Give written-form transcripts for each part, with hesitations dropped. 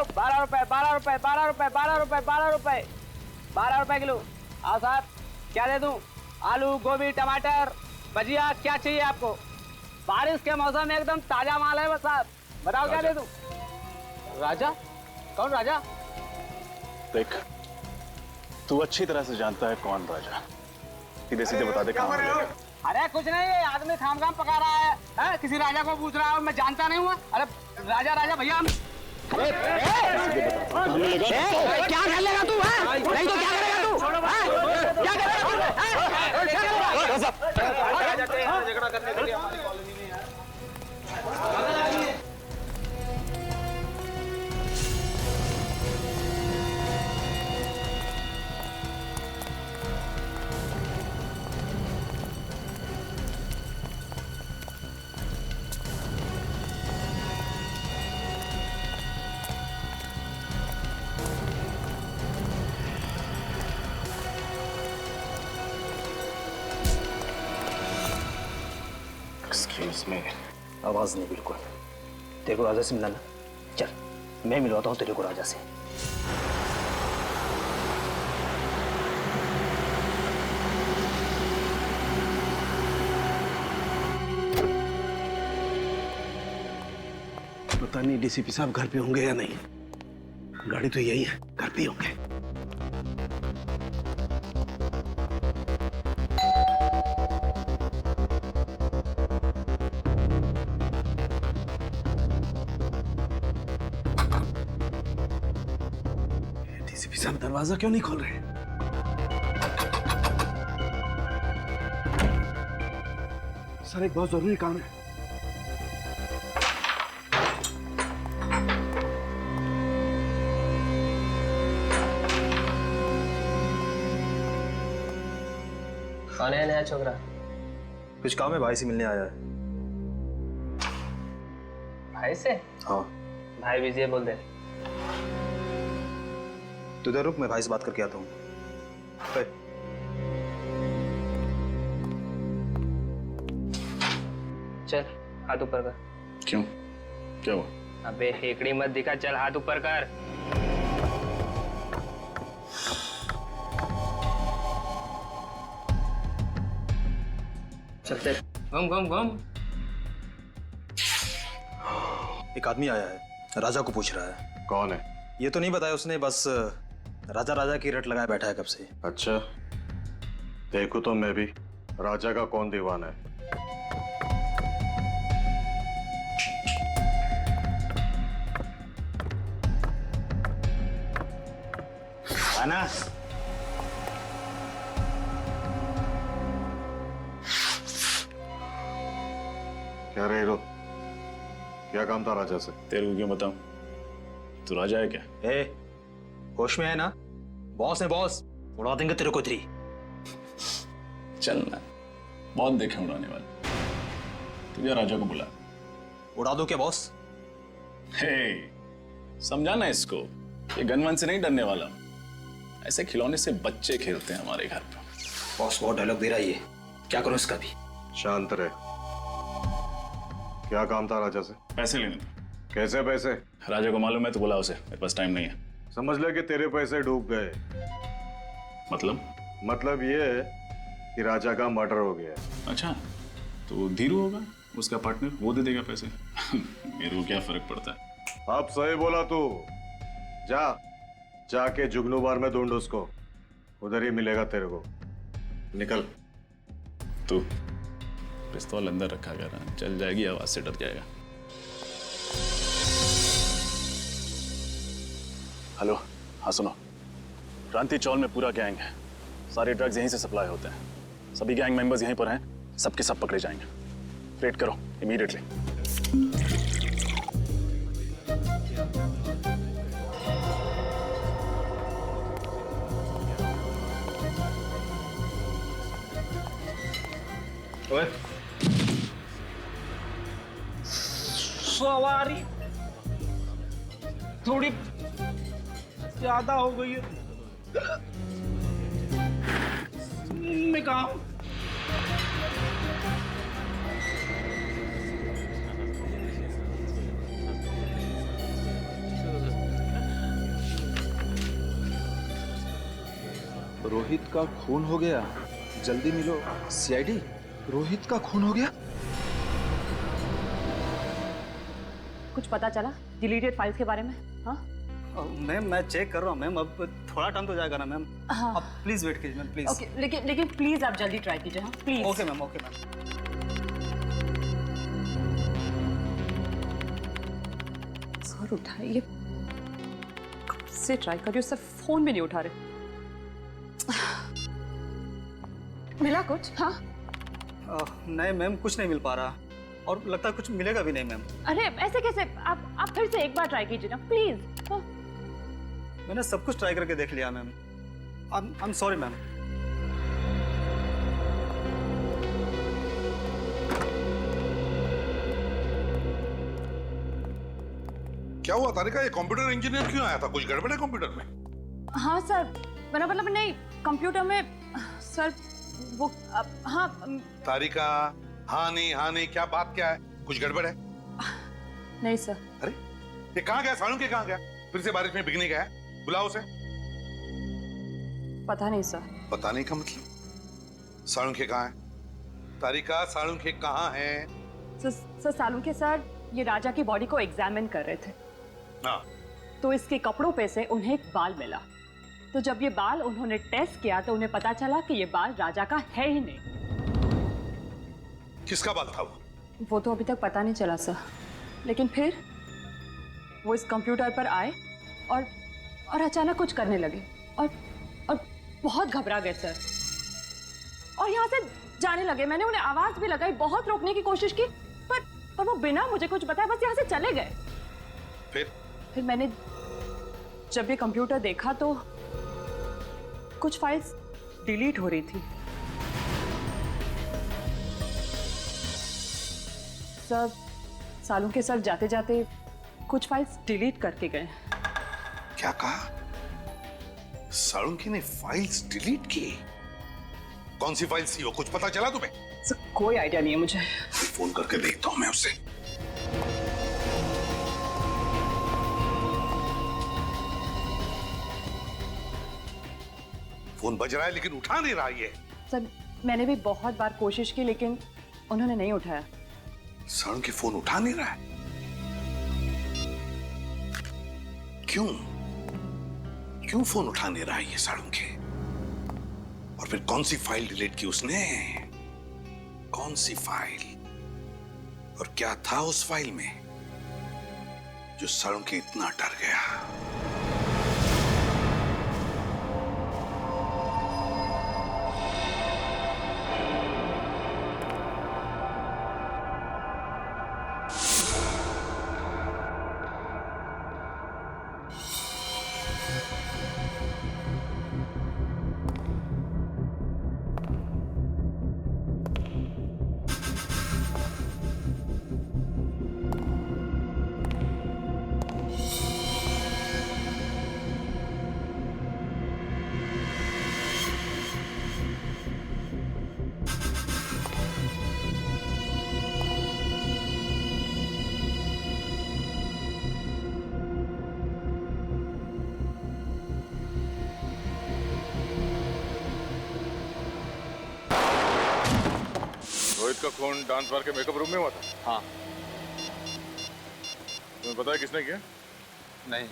₹12 ₹12 ₹12 ₹12 ₹12 ₹12 kilo. हाँ साहब, क्या दे दूं? आलू, गोभी, टमाटर, भजिया, क्या चाहिए आपको? बारिश के मौसम में एकदम ताजा माल है बस साहब। बताओ क्या दे दूं? राजा? कौन राजा? देख, तू अच्छी तरह से जानता है कौन राजा। सीधे सीधे बता दे कहाँ मिलेगा। अरे कुछ नहीं, ये आदमी खाम पका रहा है, किसी राजा को पूछ रहा है, मैं जानता नहीं हुआ। अरे राजा भैया हम। क्या कर लेगा तू? नहीं तो क्या करेगा तू? क्या करेगा? झगड़ा करने के लिए हमारी कॉलोनी में यार। Excuse me. आवाज नहीं बिल्कुल। तेरे को राजा से मिलाना, चल मैं मिलवाता हूँ तेरे को राजा से। पता नहीं डीसीपी साहब घर पे होंगे या नहीं। गाड़ी तो यही है, घर पे ही होंगे। डीसीपी साहब दरवाजा क्यों नहीं खोल रहे? सर एक बहुत जरूरी काम है। कौन है नया छोकरा? कुछ काम है, भाई से मिलने आया है। भाई से? हाँ। भाई बिजी है, बोल दे। तू इधर रुक, मैं भाई से बात करके आता हूँ। चल हाथ ऊपर कर। क्यों? क्या हुआ? अबे हेकड़ी मत दिखा, चल हाथ ऊपर कर। चलते घूम घूम घूम। एक आदमी आया है, राजा को पूछ रहा है। कौन है? ये तो नहीं बताया उसने, बस राजा की रट लगाए बैठा है कब से। अच्छा, देखो तो मैं भी राजा का कौन दीवाना है। आना। क्या रे हीरो, क्या काम था राजा से? तेरे को क्यों बताऊं? तू राजा है क्या? ए, होश में है ना? बॉस है बॉस, उड़ा देंगे तेरे को इधरी। चल ना, बहुत देखे उड़ाने वाले। तुझे राजा को बुला। उड़ा दो क्या बॉस? हे, समझाना इसको, ये गनवन से नहीं डरने वाला। ऐसे खिलौने से बच्चे खेलते हैं हमारे घर पे। बॉस बहुत डायलॉग दे रहा है ये, क्या करूं इसका भी? शांत रहे। क्या काम था राजा से? पैसे लेने थे। कैसे पैसे? राजा को मालूम है तो बुला उसे, मेरे पास टाइम नहीं है। समझ ले कि तेरे पैसे डूब गए। मतलब ये है कि राजा का मर्डर हो गया। अच्छा, तो धीरू होगा उसका पार्टनर, वो दे देगा पैसे। मेरे को क्या फर्क पड़ता है? अब सही बोला तू। जाके जुगनू बार में ढूंढ उसको, उधर ही मिलेगा तेरे को। निकल। तू पिस्तौल अंदर रखा कर, चल जाएगी आवाज से डर जाएगा। हेलो, हाँ सुनो, क्रांति चौल में पूरा गैंग है। सारे ड्रग्स यहीं से सप्लाई होते हैं। सभी गैंग मेंबर्स यहीं पर हैं, सबके सब पकड़े जाएंगे। वेट करो इमीडिएटली। ओए, सवारी थोड़ी ज्यादा हो गई है। मैं कहा हूं? रोहित का खून हो गया, जल्दी मिलो। सीआईडी, रोहित का खून हो गया। कुछ पता चला डिलीटेड फाइल्स के बारे में? हाँ मैम मैं चेक कर रहा हूँ मैम, अब थोड़ा टाइम तो जाएगा ना मैम। हाँ। आप प्लीज वेट कीजिए मैम, प्लीज। ओके, लेकिन प्लीज आप जल्दी ट्राई कीजिए। हाँ please. Okay ma'am, okay ma'am. Sir उठाइए, कब से ट्राई कर रही हूँ, सर फोन भी नहीं उठा रहे। मिला कुछ? हाँ नहीं मैम, कुछ नहीं मिल पा रहा, और लगता है कुछ मिलेगा भी नहीं मैम। अरे ऐसे कैसे? आप फिर से एक बार ट्राई कीजिए ना प्लीज। हाँ। मैंने सब कुछ ट्राई करके देख लिया ma'am. I am sorry ma'am. क्या हुआ तारिका, ये कंप्यूटर इंजीनियर क्यों आया था? कुछ गड़बड़ है कंप्यूटर में? हाँ सर, मेरा मतलब नहीं, कंप्यूटर में सर वो हाँ। तारिका, हाँ नहीं, क्या बात क्या है? कुछ गड़बड़ है? नहीं सर। अरे ये कहाँ गया? सालू के कहाँ गया? फिर से बारिश में भीगने गया? बुलाओ उसे। पता नहीं सर। पता नहीं का मतलब? सालुंखे कहाँ है? तारिका, सालुंखे कहाँ है? सर सालुंखे सर ये राजा की बॉडी को एग्जामिन कर रहे थे। हाँ। तो इसके कपड़ों पे से उन्हें एक बाल मिला। तो जब ये बाल उन्होंने टेस्ट किया तो उन्हें पता चला कि ये बाल राजा का है ही नहीं। किसका बाल था वो? वो तो अभी तक पता नहीं चला सर, लेकिन फिर वो इस कंप्यूटर पर आए और अचानक कुछ करने लगे और बहुत घबरा गए सर, और यहाँ से जाने लगे। मैंने उन्हें आवाज भी लगाई, बहुत रोकने की कोशिश की, पर वो बिना मुझे कुछ बताए बस यहाँ से चले गए। फिर मैंने जब ये कंप्यूटर देखा तो कुछ फाइल्स डिलीट हो रही थी। सर सालुंखे सर जाते जाते कुछ फाइल्स डिलीट करके गए। क्या कहा? सालुंखे ने फाइल्स डिलीट की? कौन सी फाइल्स थी वो? कुछ पता चला तुम्हें? सर कोई आइडिया नहीं है मुझे। फोन करके देखता हूं मैं उससे। फोन बज रहा है लेकिन उठा नहीं रहा ये। सर मैंने भी बहुत बार कोशिश की लेकिन उन्होंने नहीं उठाया। सालुंखे फोन उठा नहीं रहा है? क्यों फोन उठा नहीं रहा है ये सालुंखे? और फिर कौन सी फाइल डिलीट की उसने? कौन सी फाइल? और क्या था उस फाइल में जो सालुंखे इतना डर गया? रोहित का खून डांस बार के मेकअप रूम में हुआ था? हाँ। तुम्हें पता है किसने किया? नहीं,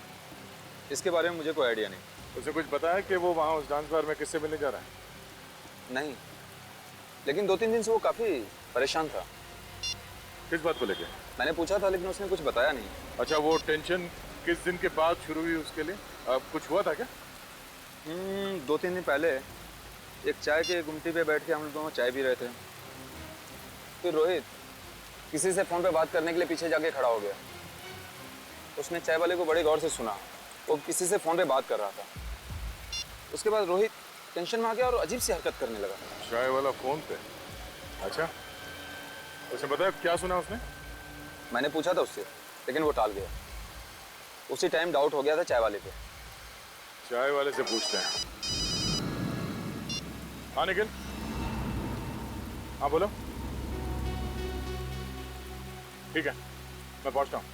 इसके बारे में मुझे कोई आइडिया नहीं। उसे कुछ पता है कि वो वहाँ उस डांस बार में किससे मिलने जा रहा है? नहीं, लेकिन 2-3 दिन से वो काफी परेशान था। किस बात को लेके? मैंने पूछा था लेकिन उसने कुछ बताया नहीं। अच्छा, वो टेंशन किस दिन के बाद शुरू हुई उसके लिए? कुछ हुआ था क्या? 2-3 दिन पहले एक चाय के गुमटी पे बैठ के हम लोग दोनों चाय पी रहे थे। फिर रोहित किसी से फोन पे बात करने के लिए पीछे जाके खड़ा हो गया। उसने चाय वाले को बड़े गौर से सुना, वो किसी से फोन पे बात कर रहा था। उसके बाद रोहित टेंशन में आ गया और अजीब सी हरकत करने लगा। चाय वाला फोन पे? अच्छा, उसे बताया क्या सुना उसने? मैंने पूछा था उससे लेकिन वो टाल गया। उसी टाइम डाउट हो गया था चाय वाले पे। चाय वाले से पूछते हैं। हाँ निखिल, हाँ बोलो। ठीक है, मैं पहुंचता हूँ।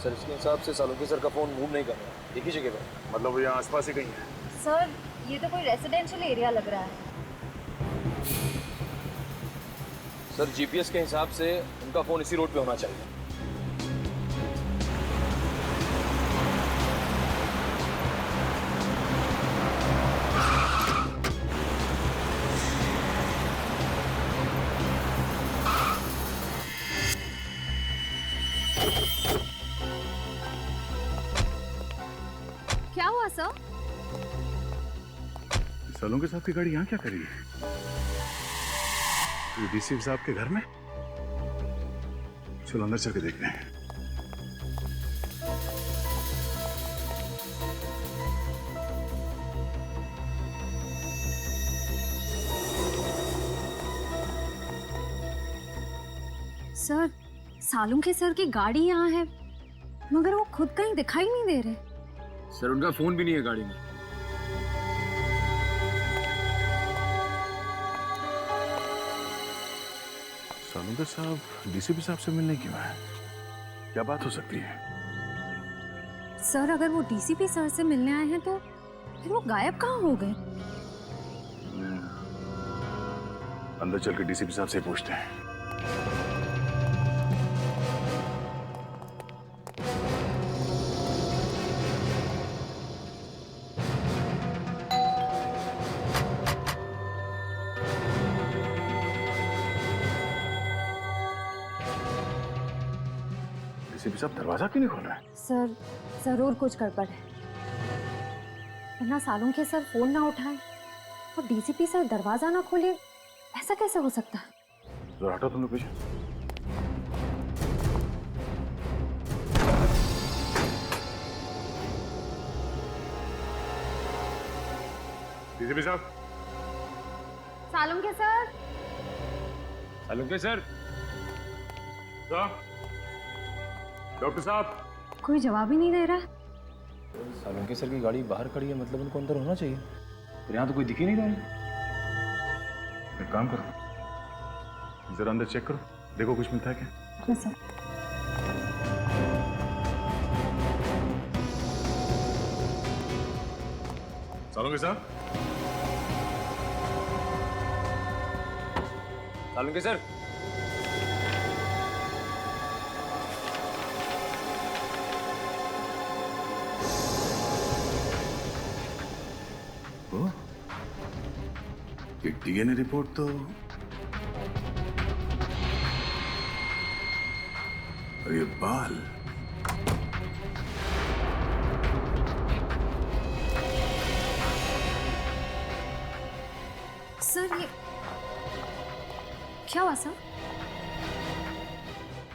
सर इसके हिसाब से सालुंखे सर का फोन मूव नहीं कर रहा, एक ही जगह पर। मतलब वो यहाँ आसपास ही कहीं है? सर ये तो कोई रेसिडेंशियल एरिया लग रहा है। सर जीपीएस के हिसाब से उनका फोन इसी रोड पे होना चाहिए। क्या हुआ सर? सालों के साथ की गाड़ी यहाँ क्या कर रही है? डीसी साहब के घर में? चलो अंदर चल के देखते हैं। सर सालुंखे सर की गाड़ी यहाँ है मगर वो खुद कहीं दिखाई नहीं दे रहे। सर उनका फोन भी नहीं है गाड़ी में। सालुंखे साहब डीसीपी साहब से मिलने क्यों आए? क्या बात हो सकती है? सर अगर वो डीसीपी सर से मिलने आए हैं तो फिर वो गायब कहाँ हो गए? अंदर चल के डीसीपी साहब से पूछते हैं। डीसीपी साहब दरवाजा क्यों नहीं खोल रहे? सर जरूर कुछ गड़बड़ है वरना सालुंखे सर फोन ना उठाए और डीसीपी सर दरवाजा ना खोले, ऐसा कैसे हो सकता है? जरा हटो तुम लोग पीछे। डीसीपी साहब। Salunkhe sir. Salunkhe sir. Doctor साहब। कोई जवाब ही नहीं दे रहा। सालुंखे सर की गाड़ी बाहर खड़ी है, मतलब उनको अंदर होना चाहिए, पर यहाँ तो कोई दिख ही नहीं रहा है। एक काम करो, जरा अंदर चेक करो, देखो कुछ मिलता है क्या? हाँ सर। सालुंखे साहब। सालुंखे सर। डीएनए रिपोर्ट तो और ये बाल, सर ये क्या हुआ सर?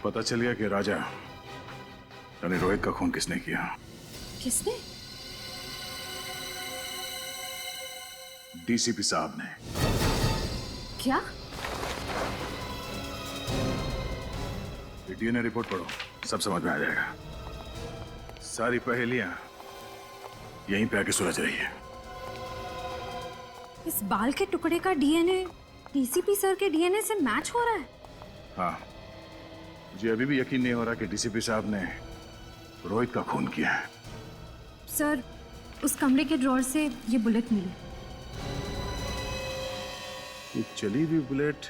पता चल गया कि राजा यानी रोहित का खून किसने किया। किसने? डीसीपी साहब ने। क्या? डीएनए रिपोर्ट पढ़ो, सब समझ में आ जाएगा। सारी पहेलियां यहीं पे आके सुलझ रही है। इस बाल के टुकड़े का डीएनए डीसीपी सर के डीएनए से मैच हो रहा है? हाँ, मुझे अभी भी यकीन नहीं हो रहा कि डीसीपी साहब ने रोहित का खून किया है। सर उस कमरे के ड्रॉर से ये बुलेट मिली। ये चली हुई बुलेट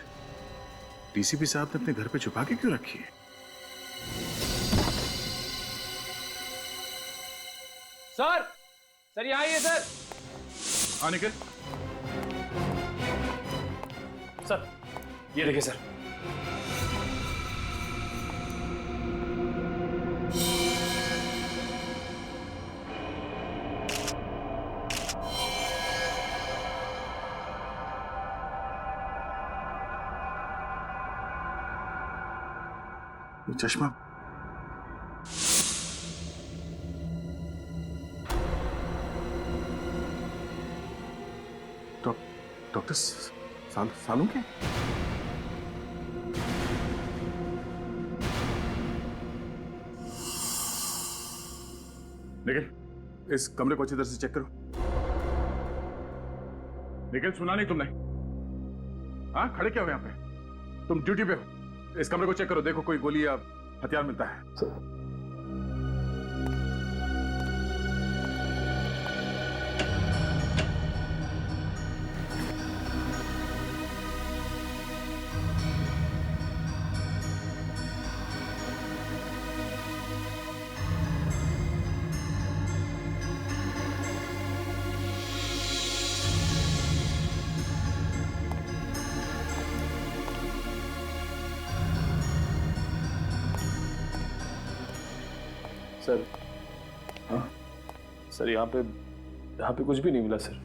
डीसीपी साहब ने अपने घर पे छुपा के क्यों रखी है? सर यहाँ आइए सर। हाँ निखिल। सर ये देखिए सर। ये चश्मा डॉक्टर सालुंखे? निखिल, इस कमरे को अच्छी तरह से चेक करो। निखिल, सुना नहीं तुमने? हाँ, खड़े क्या हो यहाँ पे? तुम ड्यूटी पे हो। इस कमरे को चेक करो, देखो कोई गोली या हथियार मिलता है। सर हाँ सर, यहाँ पे कुछ भी नहीं मिला सर।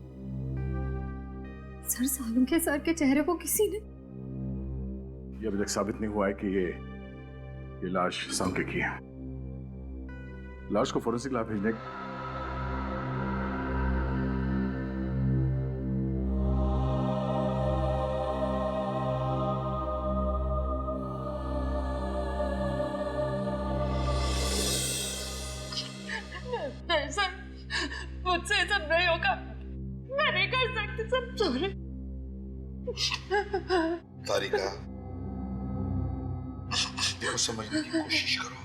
सर सालुंखे सर के चेहरे को किसी ने ये अभी तक साबित नहीं हुआ है कि ये लाश सालुंखे की है। लाश को फोरेंसिक लैब भेजने नहीं सर, मुझसे ये सब नहीं होगा, मैं नहीं कर सकती सर, सॉरी। तारिका, देखो समझने की कोशिश करो।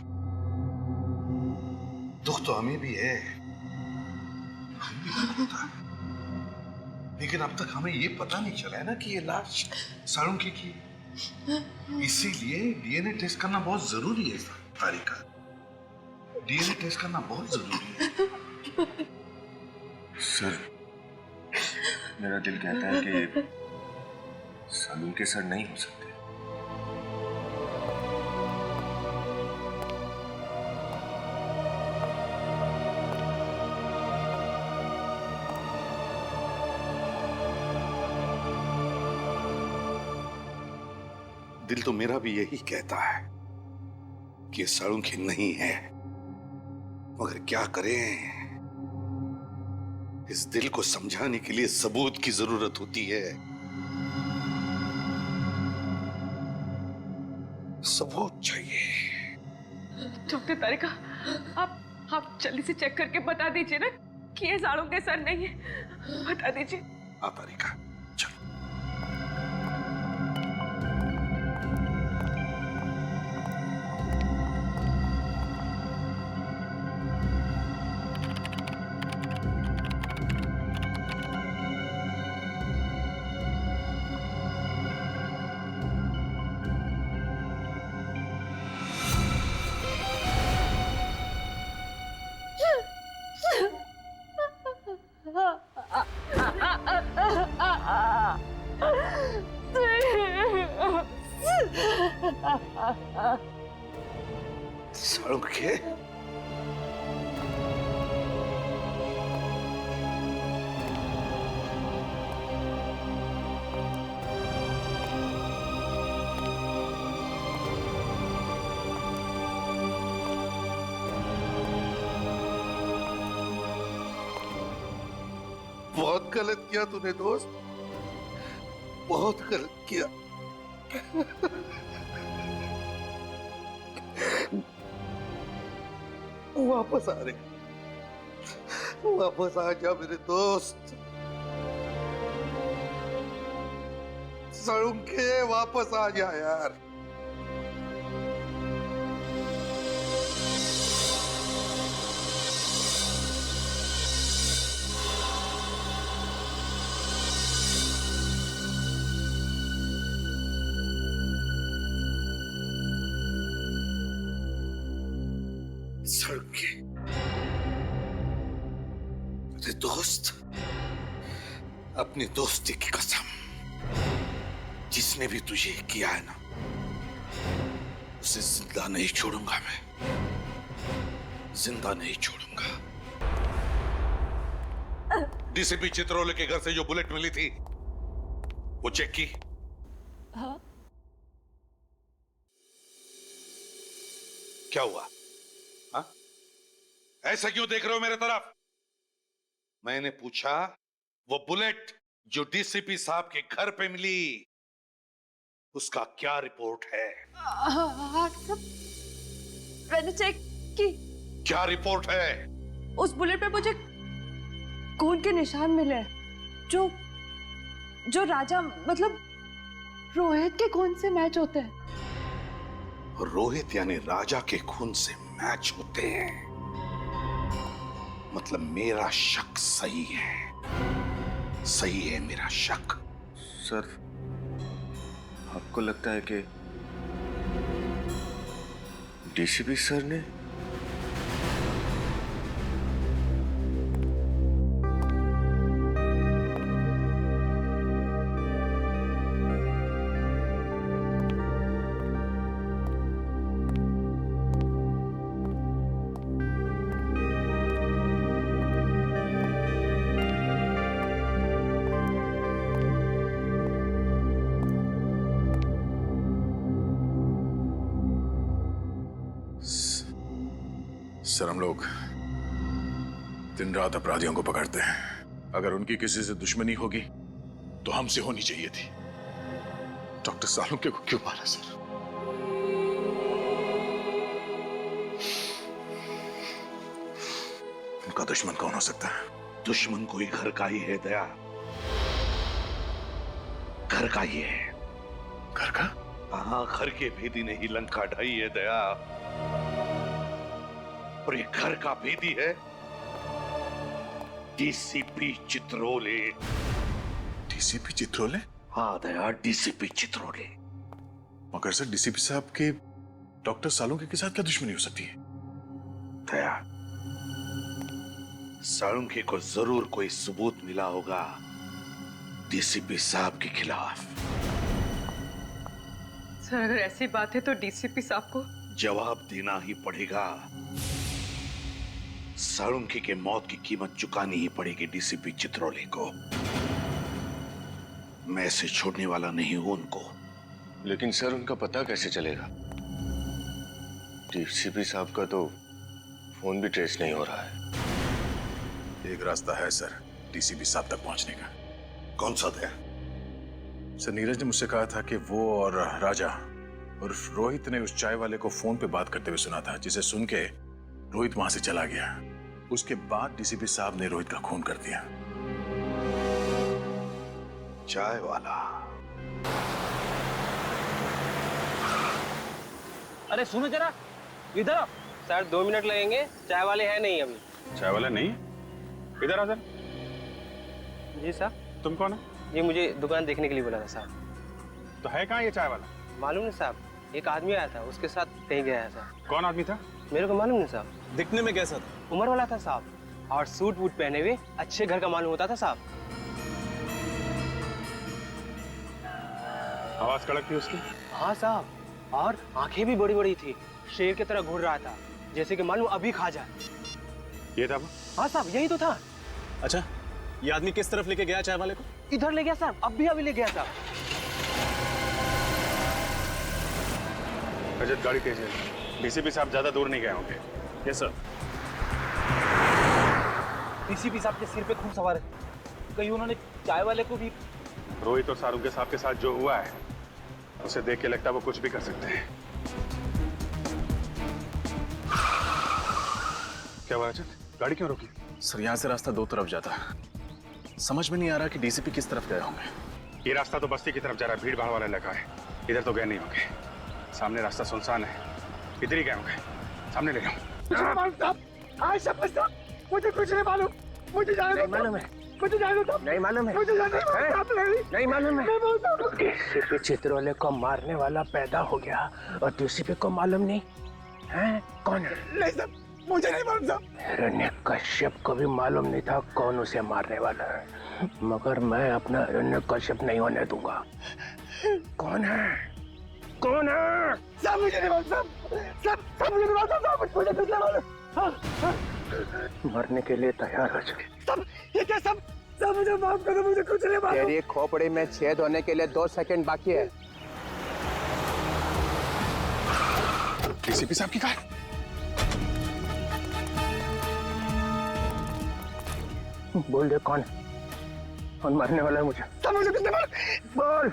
दुख तो हमें भी है, हमें भी दुख होता है, लेकिन अब तक हमें ये पता नहीं चला है ना कि ये लाश सालुंखे की है। इसीलिए डीएनए टेस्ट करना बहुत जरूरी है तारिका। डीएनए टेस्ट करना बहुत जरूरी है। सर, मेरा दिल कहता है कि सालुंखे सर नहीं हो सकते। दिल तो मेरा भी यही कहता है कि सालुंखे नहीं है, मगर क्या करें, इस दिल को समझाने के लिए सबूत की जरूरत होती है। सबूत चाहिए। डॉक्टर तारिका, आप जल्दी से चेक करके बता दीजिए ना कि ये सालुंखे सर नहीं है, बता दीजिए। हाँ तारिका, सालुंखे, बहुत गलत किया तूने दोस्त, बहुत गलत किया। वापस आ रहे, वापस आ जा मेरे दोस्त। सालुंखे, वापस आ जा यार। सालुंखे, मेरे दोस्त, अपनी दोस्ती की कसम, जिसने भी तुझे किया है ना, उसे जिंदा नहीं छोड़ूंगा मैं, जिंदा नहीं छोड़ूंगा। डीसीपी चित्रोले के घर से जो बुलेट मिली थी, वो चेक की? हाँ। क्या हुआ? हाँ? ऐसा क्यों देख रहे हो मेरे तरफ? मैंने पूछा, वो बुलेट जो डीसीपी साहब के घर पे मिली, उसका क्या रिपोर्ट है? हाँ सब मैंने चेक की। क्या रिपोर्ट है? उस बुलेट पे मुझे खून के निशान मिले, जो राजा मतलब रोहित के खून से मैच होते हैं। रोहित यानी राजा के खून से मैच होते हैं, मतलब मेरा शक सही है, सही है मेरा शक। सर, आपको लगता है कि डीसीपी सर ने? सर हम लोग दिन रात अपराधियों को पकड़ते हैं। अगर उनकी किसी से दुश्मनी होगी तो हमसे होनी चाहिए थी। डॉक्टर सालुंके को क्यों मारा सर? उनका दुश्मन कौन हो सकता है? दुश्मन कोई घर का ही है दया, घर का ही है। घर का? हाँ, घर के भेदी ने ही लंका ढाई है दया, और ये घर का भेदी है डीसीपी चित्रोले। डीसीपी चित्रोले? हाँ दया, डीसीपी चित्रोले। मगर सर डीसीपी साहब के डॉक्टर सालुंके के साथ क्या दुश्मनी हो सकती है? दया, सालुंके को जरूर कोई सबूत मिला होगा डीसीपी साहब के खिलाफ। सर अगर ऐसी बात है तो डीसीपी साहब को जवाब देना ही पड़ेगा। सालुंके के मौत की कीमत चुकानी ही पड़ेगी डीसीपी चित्रोले को। मैं इसे छोड़ने वाला नहीं हूं उनको। लेकिन सर उनका पता कैसे चलेगा? डीसीपी साहब का तो फोन भी ट्रेस नहीं हो रहा है। एक रास्ता है सर डीसीपी साहब तक पहुंचने का। कौन सा दया? सर नीरज ने मुझसे कहा था कि वो और राजा और रोहित ने उस चाय वाले को फोन पे बात करते हुए सुना था, जिसे सुन के रोहित वहां से चला गया। उसके बाद डीसीपी साहब ने रोहित का खून कर दिया। चाय वाला? अरे सुनो जरा, इधर आओ। सर 2 मिनट लगेंगे, चाय वाले हैं नहीं अभी। चाय वाला नहीं? इधर आ सर। जी सर। तुम कौन है? जी मुझे दुकान देखने के लिए बोला था साहब। तो है कहाँ ये चाय वाला? मालूम नहीं साहब, एक आदमी आया था, उसके साथ कहीं गया है साहब। कौन आदमी था? मेरे को मालूम नहीं साहब। दिखने में कैसा था? उम्र वाला था साहब, और सूट वूट पहने हुए अच्छे घर का मालूम होता था साहब। आवाज कड़क थी उसकी? हाँ साहब, और आंखें भी बड़ी बड़ी थी, शेर की तरह घूर रहा था, जैसे कि मालूम अभी खा जाए। ये था वो? हाँ साहब यही तो था। अच्छा, ये आदमी किस तरफ लेके गया चाय वाले को? इधर ले गया साहब, अभी ले गया साहब। रजत गाड़ी तेज है, डीसीपी साहब ज्यादा दूर नहीं गए होंगे। Yes sir. डीसीपी साहब के सिर पे खून सवार है, कहीं उन्होंने चाय वाले को भी। रोहित और सालुंके साहब के साथ जो हुआ है उसे देख के लगता है वो कुछ भी कर सकते हैं। क्या हुआ रजत, गाड़ी क्यों रोकी? सर यहाँ से रास्ता 2 तरफ जाता है, समझ में नहीं आ रहा कि डीसीपी किस तरफ गए होंगे। ये रास्ता तो बस्ती की तरफ जा रहा है, भीड़ भाड़ वाला इलाका है, इधर तो गए नहीं होंगे। सामने रास्ता सुनसान है, इधर ही गए होंगे। सामने ले जाओ। मुझे कुछ नहीं मालूम, मुझे जाने दो। मालूम है, मुझे जाने दो। नहीं मालूम है, मुझे जाने दो। नहीं मालूम है। डीसीपी चित्रोले को मारने वाला पैदा हो गया और डीसीपी को मालूम नहीं है कौन है? नहीं सर, मुझे नहीं मालूम साहब। हिरण्यकश्यप को भी मालूम नहीं था कौन उसे मारने वाला है, मगर मैं अपना हिरण्यकश्यप नहीं होने दूंगा। कौन है? कौन है? सब मुझे नहीं मालूम, सब मुझे नहीं मालूम, सब मुझे कुछ नहीं मालूम। मरने के लिए तैयार हो चुके सब। ये क्या सब मुझे माफ करो, मुझे कुछ नहीं मालूम। तेरी खोपड़ी में छेद होने के लिए 2 सेकंड बाकी है। डीसीपी साहब की कार? बोल दे कौन मरने वाला है? मुझे सब मुझे कुछ नहीं मालूम, बोल।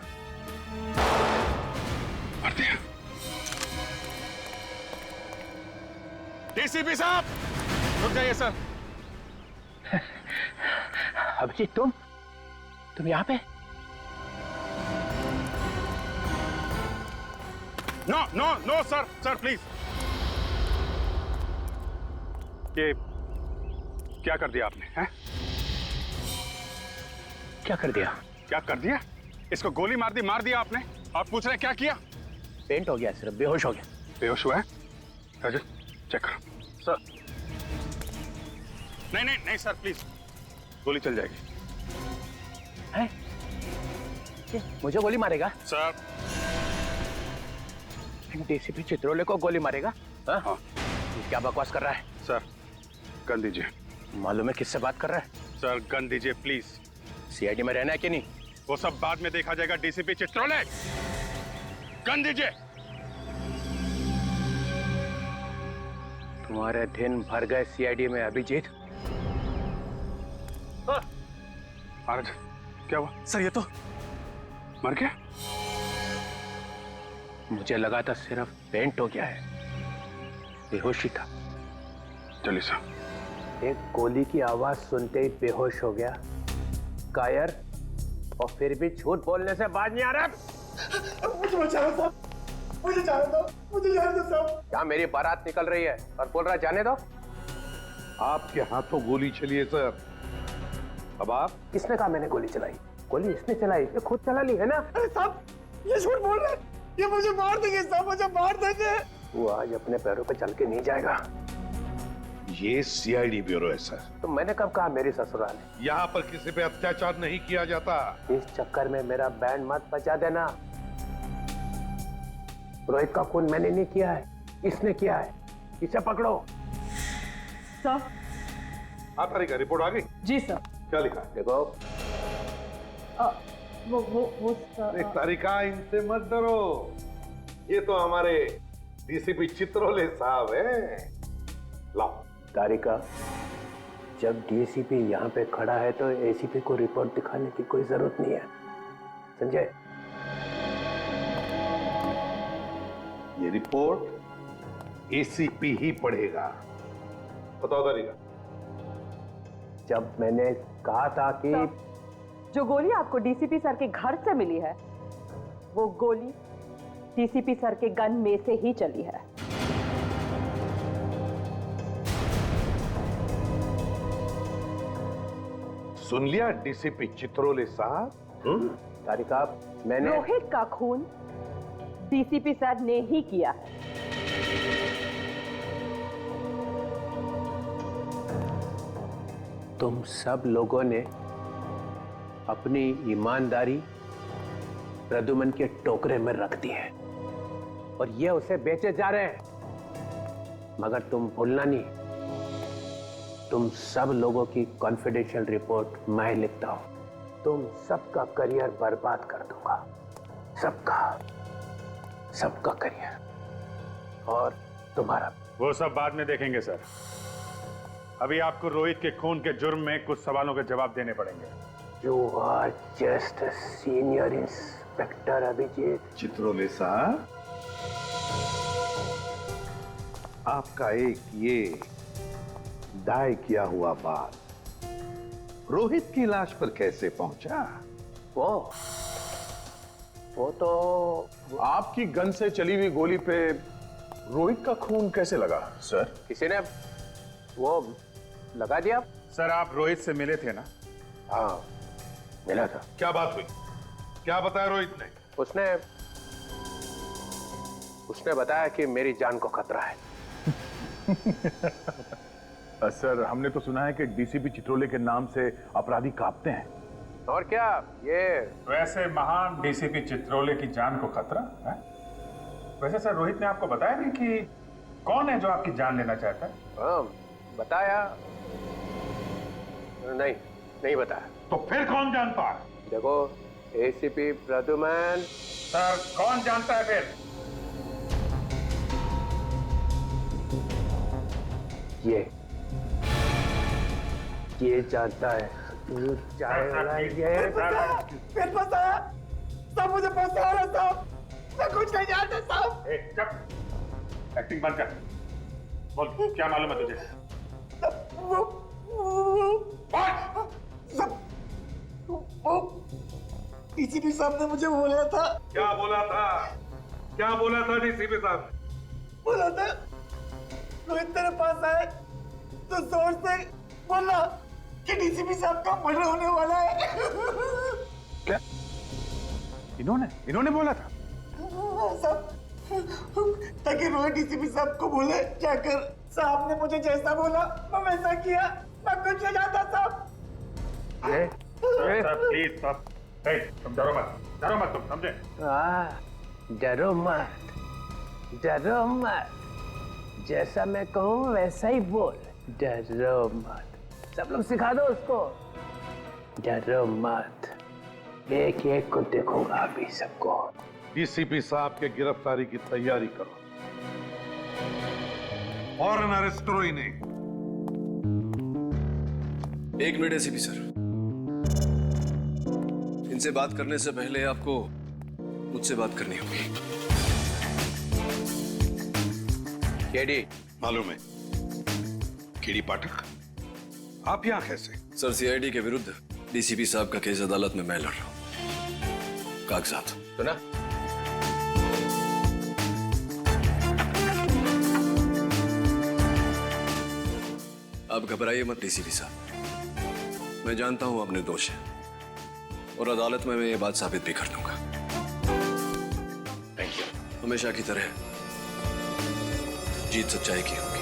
मार दिया। डीसीपी साहब रुक जाइए सर। अभिजीत तुम यहाँ पे? No no no sir, sir please. ये क्या कर दिया आपने? हैं? क्या कर दिया? क्या कर दिया? इसको गोली मार दिया आपने, और पूछ रहे क्या किया? पेंट हो गया, सिर्फ बेहोश हो गया। बेहोश हुआ है? रजत चेक करो। सर नहीं सर प्लीज, गोली चल जाएगी। है? मुझे गोली मारेगा? सर डीसीपी चित्रोले को गोली मारेगा? हाँ। क्या बकवास कर रहा है? सर गन दीजिए। मालूम है किससे बात कर रहा है? सर गन दीजिए प्लीज। सीआईडी में रहना है कि नहीं? वो सब बाद में देखा जाएगा। डीसीपी चित्रोले गन दीजिए। तुम्हारे दिन भर गए सीआईडी में अभिजीत। महाराज क्या हुआ? सर ये तो मर गया। मुझे लगा था सिर्फ पेंट हो गया है, बेहोशी था। चलिए साहब। एक गोली की आवाज सुनते ही बेहोश हो गया, कायर, और फिर भी झूठ बोलने से बाज नहीं आ रहा। मुझे बचाओ साहब, मुझे जाने दो, मुझे जाने दो साहब। क्या मेरी बारात निकल रही है और बोल रहा जाने दो? आपके हाथों गोली चली है सर। अब आप? किसने कहा मैंने गोली चलाई? गोली इसने चलाई, ये खुद चला ली है ना? अरे साहब ये झूठ बोल रहे हैं, ये मुझे मार देंगे साहब, मुझे मार देंगे। वो आज अपने पैरों पे चल के नहीं जाएगा। ये सीआईडी ब्यूरो है सर। तो मैंने कब कहा मेरी ससुराल है? यहाँ पर किसी पे अत्याचार नहीं किया जाता। इस चक्कर में मेरा बैंड मत बजा देना। रोहित का खून मैंने नहीं किया है, इसने किया है। इसे पकड़ो। सर। हाँ तारिका, रिपोर्ट आ गई? जी सर। क्या लिखा? देखो। वो सर। तारिका इनसे मत डरो, ये तो हमारे डीसीपी चित्रोले साहब हैं। लाओ। तारिका, जब डीसीपी यहाँ पे खड़ा है तो एसीपी को रिपोर्ट दिखाने की कोई जरूरत नहीं है, संजय। ये रिपोर्ट एसीपी ही पढ़ेगा। बताओ तारिका। जब मैंने कहा था कि जो गोली आपको डीसीपी सर के घर से मिली है, वो गोली डीसीपी सर के गन में से ही चली है। सुन लिया डीसीपी चित्रोले साहब? तारिका, मैंने रोहित का खून डीसीपी सर ने ही किया है। तुम सब लोगों ने अपनी ईमानदारी प्रद्युमन के टोकरे में रख दी है और ये उसे बेचे जा रहे हैं। मगर तुम भूलना नहीं, तुम सब लोगों की कॉन्फिडेंशियल रिपोर्ट मैं लिखता हूं। तुम सबका करियर बर्बाद कर दूंगा, सबका करियर और तुम्हारा। वो सब बाद में देखेंगे सर। अभी आपको रोहित के खून के जुर्म में कुछ सवालों के जवाब देने पड़ेंगे। You are just a senior inspector, Abhijit. Chitrole साहब, आपका एक ये दाय किया हुआ बात रोहित की लाश पर कैसे पहुंचा? वो तो आपकी गन से चली हुई गोली पे रोहित का खून कैसे लगा सर? किसी ने वो लगा दिया। सर आप रोहित से मिले थे ना? हाँ मिला था। क्या बात हुई? क्या बताया रोहित ने? उसने बताया कि मेरी जान को खतरा है। सर हमने तो सुना है कि डीसीपी चित्रोले के नाम से अपराधी कांपते हैं। और क्या ये वैसे महान डीसीपी चित्रोले की जान को खतरा है? वैसे सर रोहित ने आपको बताया नहीं कि कौन है जो आपकी जान लेना चाहता है? हाँ बताया नहीं बताया। तो फिर कौन जानता है? देखो एसीपी प्रद्युमन। सर कौन जानता है फिर? ये जानता है। फिर फंसाया सब, मुझे फंसा रहा साहब, मैं कुछ नहीं जानता साहब। एक्टिंग बंद कर, बोल क्या मालूम है तुझे? वो डीसीपी साहब ने मुझे बोला था। क्या बोला था? क्या बोला था डीसीपी साहब? बोला था रोहित तेरे पास आए तो जोर से बोला कि डीसीपी साहब का मर्डर होने वाला है। क्या? इन्होंने बोला था? साहब ताकि रोहित डीसीपी साहब को बोले जाकर साहब ने मुझे जैसा बोला मैं वैसा किया, मैं कुछ नहीं जानता साहब। प्लीज साहब, तुम डरो मत तुम, समझे? डरो मत, जैसा मैं कहूँ वैसा ही बोल। डरो मत, सब लोग सिखा दो उसको। डरो मत, एक एक को देखूंगा अभी सबको। डीसीपी साहब के गिरफ्तारी की तैयारी करो। फौरन अरेस्ट करो इन्हें। एक मिनट एसीपी सर, इनसे बात करने से पहले आपको मुझसे बात करनी होगी। केडी मालूम है? केडी पाठक, आप यहां कैसे? सर, सीआईडी के विरुद्ध डीसीपी साहब का केस अदालत में मैं लड़ रहा हूं। कागजात तो ना आप घबराइए मत डीसीपी साहब, मैं जानता हूं आप निर्दोष हैं और अदालत में मैं ये बात साबित भी कर दूंगा। Thank you. हमेशा की तरह जीत सच्चाई की होगी।